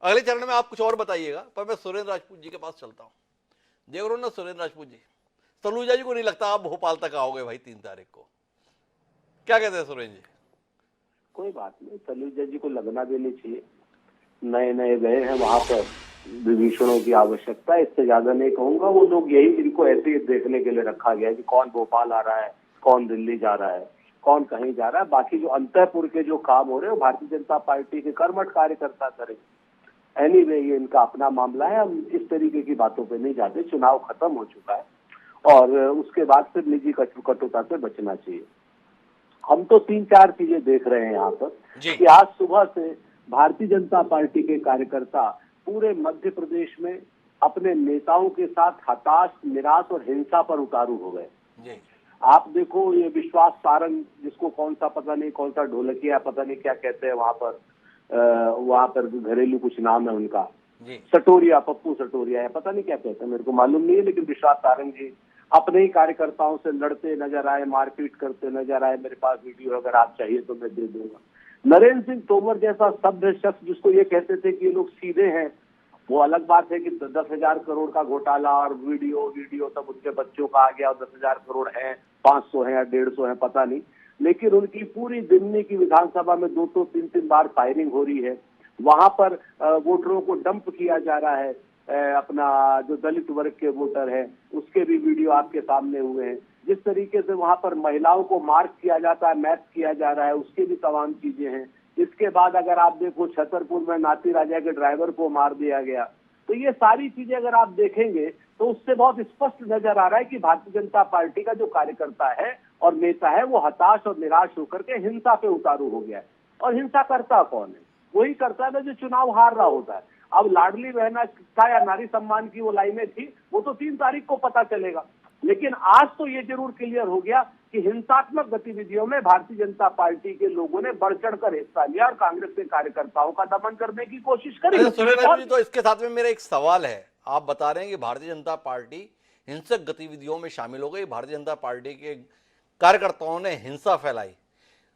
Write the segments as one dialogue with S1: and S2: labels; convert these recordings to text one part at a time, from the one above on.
S1: अगले चरण में आप कुछ और बताइएगा, पर मैं सुरेंद्र राजपूत जी के पास चलता हूँ। देख रहे हो ना सुरेंद्र राजपूत जी, तनुजा जी को नहीं लगता आप भोपाल तक आओगे भाई 3 तारीख को, क्या कहते हैं सुरेंद्र जी?
S2: कोई बात नहीं, तनुजा जी को लगना देनी चाहिए। नए नए गए हैं वहां पर, विभीषणों की आवश्यकता है, इससे ज्यादा नहीं कहूंगा। वो लोग यही, इनको ऐसे ही देखने के लिए रखा गया कि कौन भोपाल आ रहा है, कौन दिल्ली जा रहा है, कौन कहीं जा रहा है। बाकी जो अंतःपुर के जो काम हो रहे हैं वो भारतीय जनता पार्टी के कर्मठ कार्यकर्ता करें। एनीवे ये इनका अपना मामला है, हम इस तरीके की बातों पे नहीं जाते। चुनाव खत्म हो चुका है और उसके बाद फिर निजी कटुता से बचना चाहिए। हम तो 3-4 चीजें देख रहे हैं यहाँ पर कि आज सुबह से भारतीय जनता पार्टी के कार्यकर्ता पूरे मध्य प्रदेश में अपने नेताओं के साथ हताश, निराश और हिंसा पर उतारू हो गए। आप देखो ये विश्वास सारंग, जिसको कौन सा पता नहीं, कौन सा ढोलकिया पता नहीं क्या कहते हैं वहां पर घरेलू कुछ नाम है उनका, सटोरिया, पप्पू सटोरिया है, पता नहीं क्या कहते हैं, मेरे को मालूम नहीं है। लेकिन विश्वास सारंग जी अपने ही कार्यकर्ताओं से लड़ते नजर आए, मारपीट करते नजर आए। मेरे पास वीडियो अगर आप चाहिए तो मैं दे दूंगा। नरेंद्र सिंह तोमर जैसा सभ्य शख्स, जिसको ये कहते थे कि ये लोग सीधे हैं, वो अलग बात है कि 10,000 करोड़ का घोटाला और वीडियो तब उनके बच्चों का आ गया और 10,000 करोड़ है, 500 है या 150 है पता नहीं। लेकिन उनकी पूरी दिल्ली की विधानसभा में 2-3 बार फायरिंग हो रही है। वहां पर वोटरों को डंप किया जा रहा है। अपना जो दलित वर्ग के वोटर है उसके भी वीडियो आपके सामने हुए हैं। जिस तरीके से वहां पर महिलाओं को मार्क किया जाता है, मैच किया जा रहा है, उसकी भी तमाम चीजें हैं। इसके बाद अगर आप देखो छतरपुर में नाती राजा के ड्राइवर को मार दिया गया। तो ये सारी चीजें अगर आप देखेंगे तो उससे बहुत स्पष्ट नजर आ रहा है कि भारतीय जनता पार्टी का जो कार्यकर्ता है और नेता है वो हताश और निराश होकर के हिंसा पे उतारू हो गया है। और हिंसा करता कौन है? वही करता है ना जो चुनाव हार रहा होता है। अब लाडली बहना था या नारी सम्मान की वो लाइनें थी, वो तो 3 तारीख को पता चलेगा। लेकिन आज तो ये जरूर क्लियर हो गया कि हिंसात्मक गतिविधियों में भारतीय जनता पार्टी के लोगों ने बढ़ चढ़कर हिस्सा लिया और कांग्रेस के कार्यकर्ताओं का दमन करने की कोशिश करी।
S1: सुरेंद्र जी, तो इसके साथ में मेरा एक सवाल है। आप बता रहे हैं कि भारतीय जनता पार्टी हिंसक गतिविधियों में शामिल हो गई, भारतीय जनता पार्टी के कार्यकर्ताओं ने हिंसा फैलाई,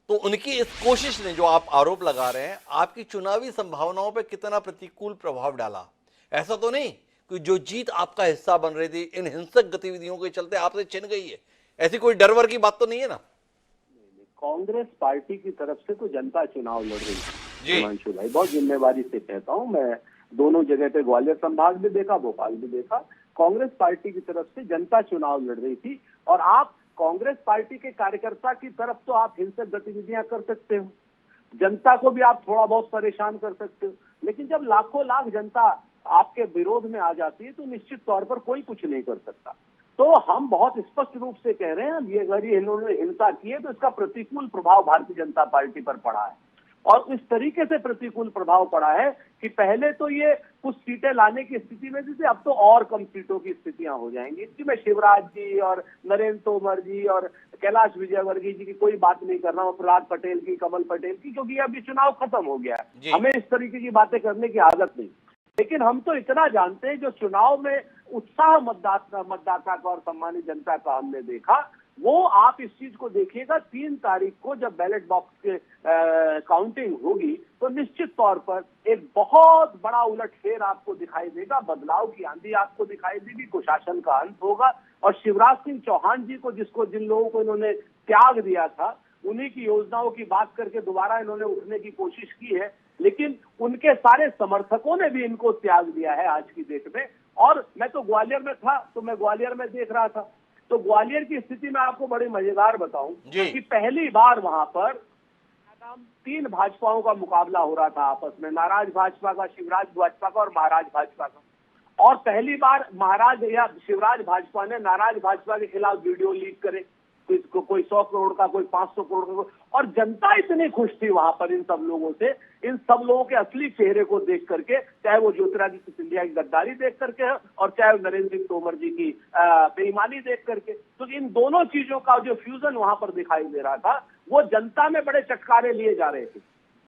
S1: तो उनकी इस कोशिश ने, जो आप आरोप लगा रहे हैं, आपकी चुनावी संभावनाओं पर कितना प्रतिकूल प्रभाव डाला? ऐसा तो नहीं कि जो जीत आपका हिस्सा बन रही थी इन हिंसक गतिविधियों के चलते आपसे छिन गई है? ऐसी कोई डर वर की बात तो नहीं है ना?
S2: कांग्रेस पार्टी की तरफ से तो जनता चुनाव लड़ रही थी हिमांशु भाई, बहुत जिम्मेवारी से कहता हूँ मैं। दोनों जगह पे ग्वालियर संभाग भी देखा, भोपाल भी देखा। कांग्रेस पार्टी की तरफ से जनता चुनाव लड़ रही थी और आप कांग्रेस पार्टी के कार्यकर्ता की तरफ तो आप हिंसक गतिविधियां कर सकते हो, जनता को भी आप थोड़ा बहुत परेशान कर सकते हो। लेकिन जब लाखों लाख जनता आपके विरोध में आ जाती है तो निश्चित तौर पर कोई कुछ नहीं कर सकता। तो हम बहुत स्पष्ट रूप से कह रहे हैं, ये अगर इन्होंने हिंसा की है तो इसका प्रतिकूल प्रभाव भारतीय जनता पार्टी पर पड़ा है। और इस तरीके से प्रतिकूल प्रभाव पड़ा है कि पहले तो ये कुछ सीटें लाने की स्थिति में थी, अब तो और कम सीटों की स्थितियां हो जाएंगी। इसकी मैं शिवराज जी और नरेंद्र तोमर जी और कैलाश विजयवर्गीय जी की कोई बात नहीं कर रहा हूँ, प्रहलाद पटेल की, कमल पटेल की, क्योंकि अब ये चुनाव खत्म हो गया है। हमें इस तरीके की बातें करने की आदत नहीं। लेकिन हम तो इतना जानते हैं, जो चुनाव में उत्साह मतदाता का और सम्मानित जनता का हमने देखा, वो आप इस चीज को देखिएगा 3 तारीख को जब बैलेट बॉक्स के काउंटिंग होगी तो निश्चित तौर पर एक बहुत बड़ा उलटफेर आपको दिखाई देगा, बदलाव की आंधी आपको दिखाई देगी, कुशासन का अंत होगा। और शिवराज सिंह चौहान जी को, जिन लोगों को इन्होंने त्याग दिया था, उन्हीं की योजनाओं की बात करके दोबारा इन्होंने उठने की कोशिश की है, लेकिन उनके सारे समर्थकों ने भी इनको त्याग दिया है आज की डेट में। और मैं तो ग्वालियर में था, तो मैं ग्वालियर में देख रहा था, तो ग्वालियर की स्थिति में आपको बड़ी मजेदार बताऊं कि पहली बार वहां पर 3 भाजपाओं का मुकाबला हो रहा था आपस में, नाराज भाजपा का, शिवराज भाजपा का और महाराज भाजपा का। और पहली बार महाराज या शिवराज भाजपा ने नाराज भाजपा के खिलाफ वीडियो लीक करे, कोई 100 करोड़ का, कोई 500 करोड़ का, और जनता इतनी खुश थी वहां पर इन सब लोगों से, इन सब लोगों के असली चेहरे को देख करके, चाहे वो ज्योतिरादित्य सिंधिया की गद्दारी देख करके है और चाहे नरेंद्र सिंह तोमर जी की बेईमानी देख करके। तो इन दोनों चीजों का जो फ्यूजन वहां पर दिखाई दे रहा था, वो जनता में बड़े चटकारे लिए जा रहे थे।